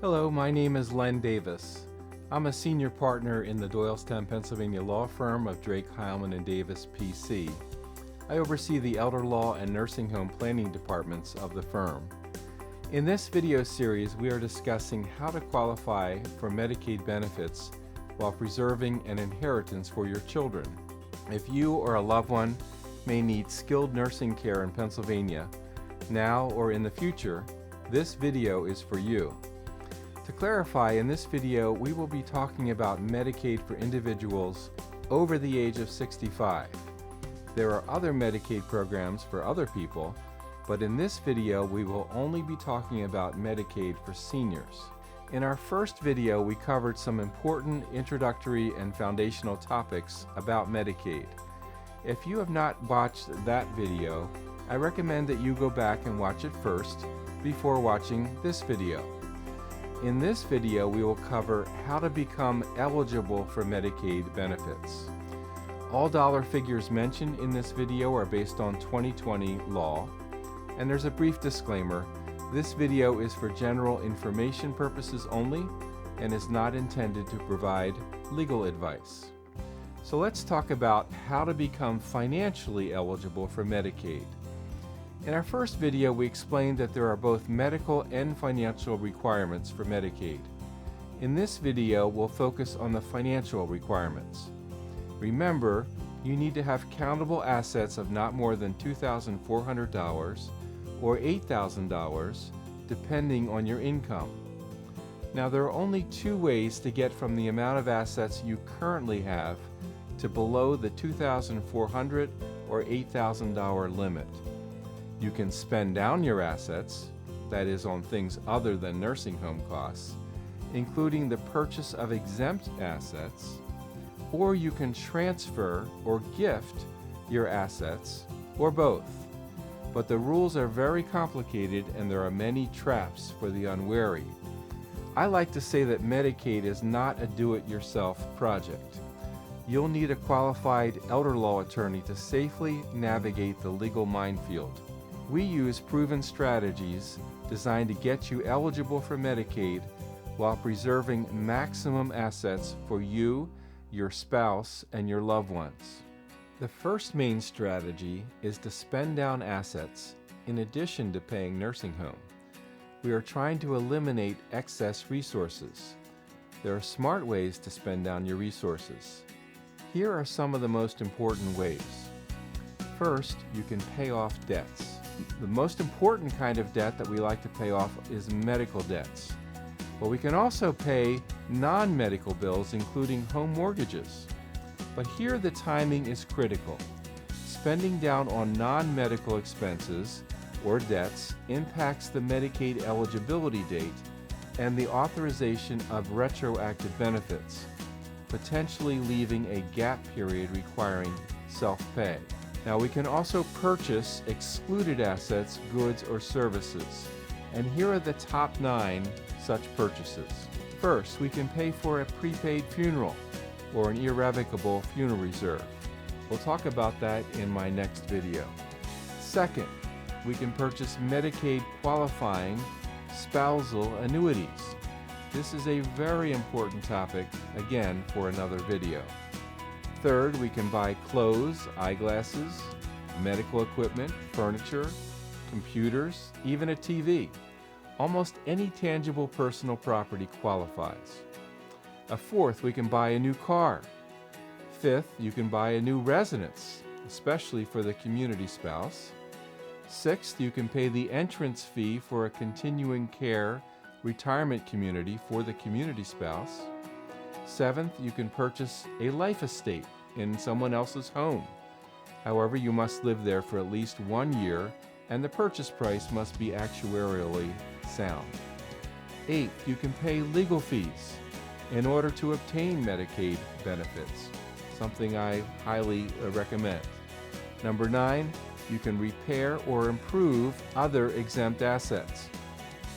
Hello, my name is Len Davis. I'm a senior partner in the Doylestown, Pennsylvania law firm of Drake, Hileman Davis, P.C. I oversee the elder law and nursing home planning departments of the firm. In this video series, we are discussing how to qualify for Medicaid benefits while preserving an inheritance for your children. If you or a loved one may need skilled nursing care in Pennsylvania, now or in the future, this video is for you. To clarify, in this video, we will be talking about Medicaid for individuals over the age of 65. There are other Medicaid programs for other people, but in this video, we will only be talking about Medicaid for seniors. In our first video, we covered some important introductory and foundational topics about Medicaid. If you have not watched that video, I recommend that you go back and watch it first before watching this video. In this video, we will cover how to become eligible for Medicaid benefits. All dollar figures mentioned in this video are based on 2020 law, and there's a brief disclaimer. This video is for general information purposes only and is not intended to provide legal advice. So let's talk about how to become financially eligible for Medicaid. In our first video, we explained that there are both medical and financial requirements for Medicaid. In this video, we'll focus on the financial requirements. Remember, you need to have countable assets of not more than $2,400 or $8,000, depending on your income. Now, there are only two ways to get from the amount of assets you currently have to below the $2,400 or $8,000 limit. You can spend down your assets, that is on things other than nursing home costs, including the purchase of exempt assets, or you can transfer or gift your assets, or both. But the rules are very complicated and there are many traps for the unwary. I like to say that Medicaid is not a do-it-yourself project. You'll need a qualified elder law attorney to safely navigate the legal minefield. We use proven strategies designed to get you eligible for Medicaid while preserving maximum assets for you, your spouse, and your loved ones. The first main strategy is to spend down assets in addition to paying nursing home. We are trying to eliminate excess resources. There are smart ways to spend down your resources. Here are some of the most important ways. First, you can pay off debts. The most important kind of debt that we like to pay off is medical debts. But we can also pay non-medical bills, including home mortgages. But here the timing is critical. Spending down on non-medical expenses or debts impacts the Medicaid eligibility date and the authorization of retroactive benefits, potentially leaving a gap period requiring self-pay. Now, we can also purchase excluded assets, goods, or services. And here are the top 9 such purchases. First, we can pay for a prepaid funeral or an irrevocable funeral reserve. We'll talk about that in my next video. Second, we can purchase Medicaid qualifying spousal annuities. This is a very important topic, again, for another video. Third, we can buy clothes, eyeglasses, medical equipment, furniture, computers, even a TV. Almost any tangible personal property qualifies. Fourth, we can buy a new car. Fifth, you can buy a new residence, especially for the community spouse. Sixth, you can pay the entrance fee for a continuing care retirement community for the community spouse. Seventh, you can purchase a life estate in someone else's home. However, you must live there for at least 1 year, and the purchase price must be actuarially sound. Eighth, you can pay legal fees in order to obtain Medicaid benefits, something I highly recommend. Number 9, you can repair or improve other exempt assets.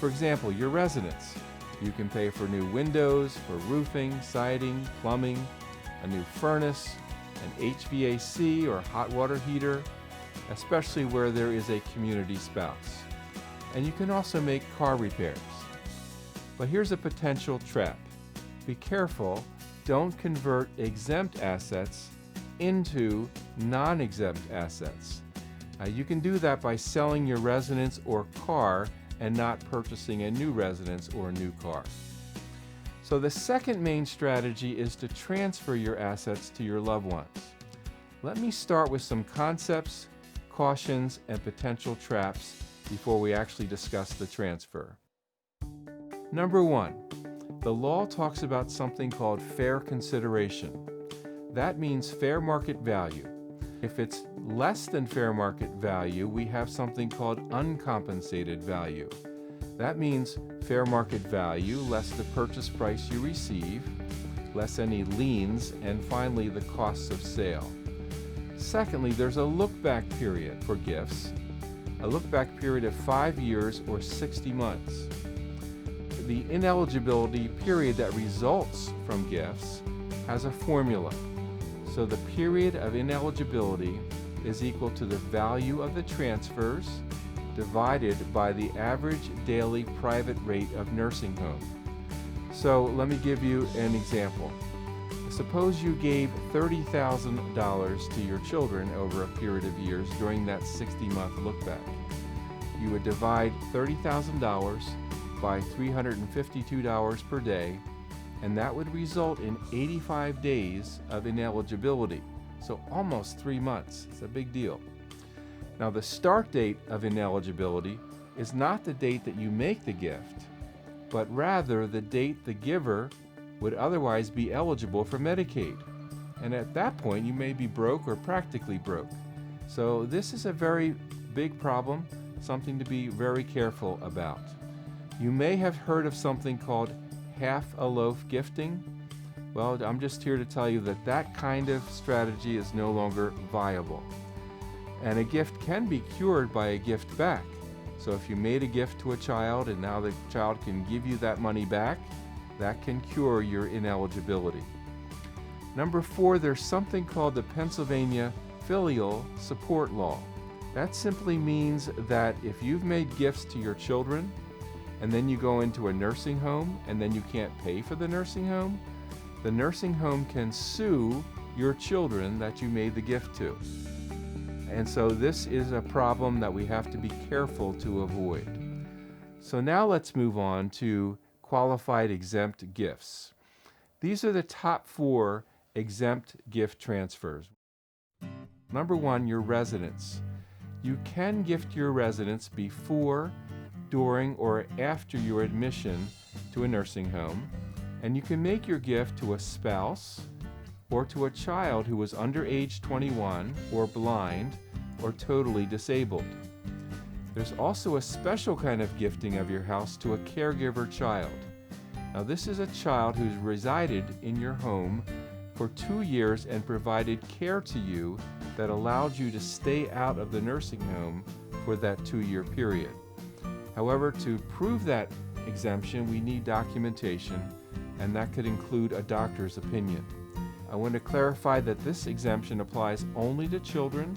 For example, your residence. You can pay for new windows, for roofing, siding, plumbing, a new furnace, an HVAC or hot water heater, especially where there is a community spouse. And you can also make car repairs. But here's a potential trap. Be careful, don't convert exempt assets into non-exempt assets. You can do that by selling your residence or car and not purchasing a new residence or a new car. So the second main strategy is to transfer your assets to your loved ones. Let me start with some concepts, cautions, and potential traps before we actually discuss the transfer. Number one, the law talks about something called fair consideration. That means fair market value. If it's less than fair market value, we have something called uncompensated value. That means fair market value less the purchase price you receive, less any liens, and finally the costs of sale. Secondly, there's a look-back period for gifts, a look-back period of 5 years or 60 months. The ineligibility period that results from gifts has a formula. So the period of ineligibility is equal to the value of the transfers divided by the average daily private rate of nursing home. So let me give you an example. Suppose you gave $30,000 to your children over a period of years during that 60-month look-back. You would divide $30,000 by $352 per day, and that would result in 85 days of ineligibility. So almost 3 months. It's a big deal. Now the start date of ineligibility is not the date that you make the gift, but rather the date the giver would otherwise be eligible for Medicaid. And at that point you may be broke or practically broke. So this is a very big problem, something to be very careful about. You may have heard of something called half a loaf gifting. Well, I'm just here to tell you that that kind of strategy is no longer viable. And a gift can be cured by a gift back. So if you made a gift to a child and now the child can give you that money back, that can cure your ineligibility. Number 4, there's something called the Pennsylvania Filial Support Law. That simply means that if you've made gifts to your children and then you go into a nursing home and then you can't pay for the nursing home can sue your children that you made the gift to. And so this is a problem that we have to be careful to avoid. So now let's move on to qualified exempt gifts. These are the top 4 exempt gift transfers. Number 1, your residence. You can gift your residence before, during, or after your admission to a nursing home, and you can make your gift to a spouse or to a child who is under age 21 or blind or totally disabled. There's also a special kind of gifting of your house to a caregiver child. Now this is a child who's resided in your home for 2 years and provided care to you that allowed you to stay out of the nursing home for that 2-year period. However, to prove that exemption, we need documentation, and that could include a doctor's opinion. I want to clarify that this exemption applies only to children,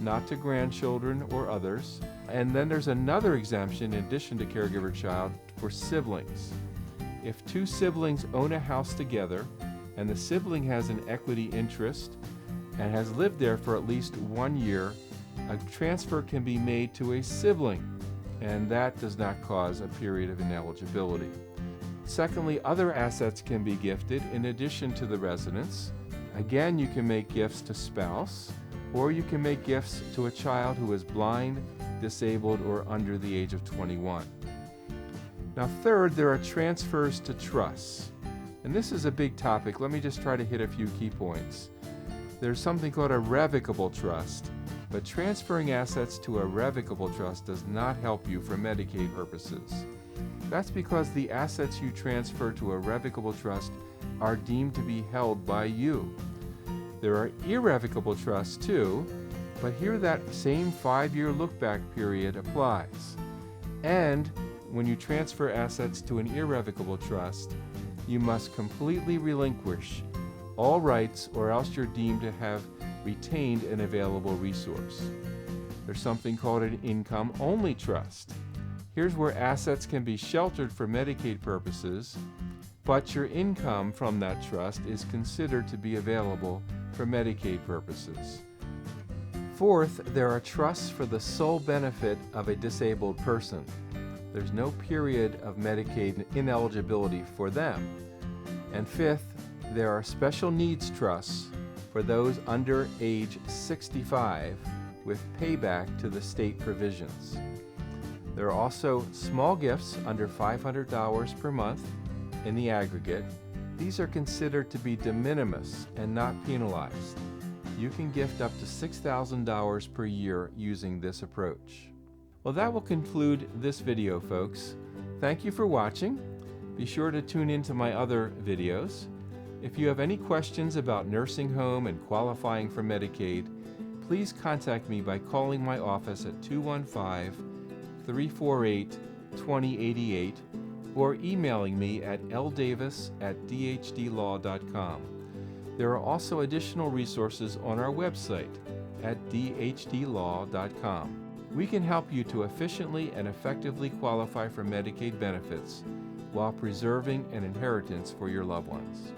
not to grandchildren or others. And then there's another exemption in addition to caregiver child for siblings. If 2 siblings own a house together and the sibling has an equity interest and has lived there for at least 1 year, a transfer can be made to a sibling, and that does not cause a period of ineligibility. Secondly, other assets can be gifted in addition to the residence. Again, you can make gifts to spouse, or you can make gifts to a child who is blind, disabled, or under the age of 21. Now third, there are transfers to trusts. And this is a big topic. Let me just try to hit a few key points. There's something called a revocable trust, but transferring assets to a revocable trust does not help you for Medicaid purposes. That's because the assets you transfer to a revocable trust are deemed to be held by you. There are irrevocable trusts too, but here that same 5-year look-back period applies. And when you transfer assets to an irrevocable trust, you must completely relinquish all rights or else you're deemed to have retained an available resource. There's something called an income-only trust. Here's where assets can be sheltered for Medicaid purposes, but your income from that trust is considered to be available for Medicaid purposes. Fourth, there are trusts for the sole benefit of a disabled person. There's no period of Medicaid ineligibility for them. And fifth, there are special needs trusts for those under age 65 with payback to the state provisions. There are also small gifts under $500 per month in the aggregate. These are considered to be de minimis and not penalized. You can gift up to $6,000 per year using this approach. Well, that will conclude this video, folks. Thank you for watching. Be sure to tune into my other videos. If you have any questions about nursing home and qualifying for Medicaid, please contact me by calling my office at 215-348-2088 or emailing me at ldavis@dhdlaw.com. There are also additional resources on our website at dhdlaw.com. We can help you to efficiently and effectively qualify for Medicaid benefits while preserving an inheritance for your loved ones.